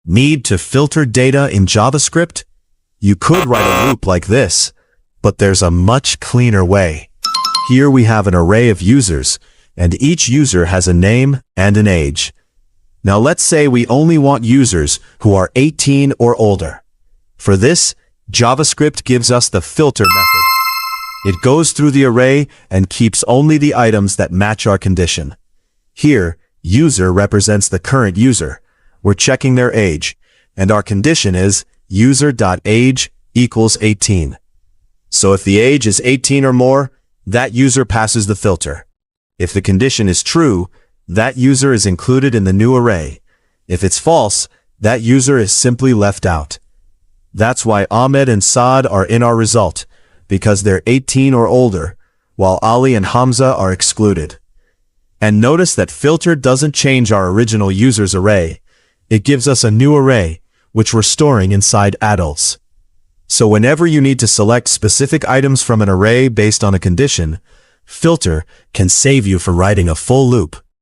Need to filter data in JavaScript? You could write a loop like this, but there's a much cleaner way. Here we have an array of users, and each user has a name and an age. Now let's say we only want users who are 18 or older. For this, JavaScript gives us the filter method. It goes through the array and keeps only the items that match our condition. Here, user represents the current user. We're checking their age, and our condition is user.age equals 18. So if the age is 18 or more, that user passes the filter. If the condition is true, that user is included in the new array. If it's false, that user is simply left out. That's why Ahmed and Saad are in our result, because they're 18 or older, while Ali and Hamza are excluded. And notice that filter doesn't change our original users array. It gives us a new array, which we're storing inside adults. So whenever you need to select specific items from an array based on a condition, filter can save you from writing a full loop.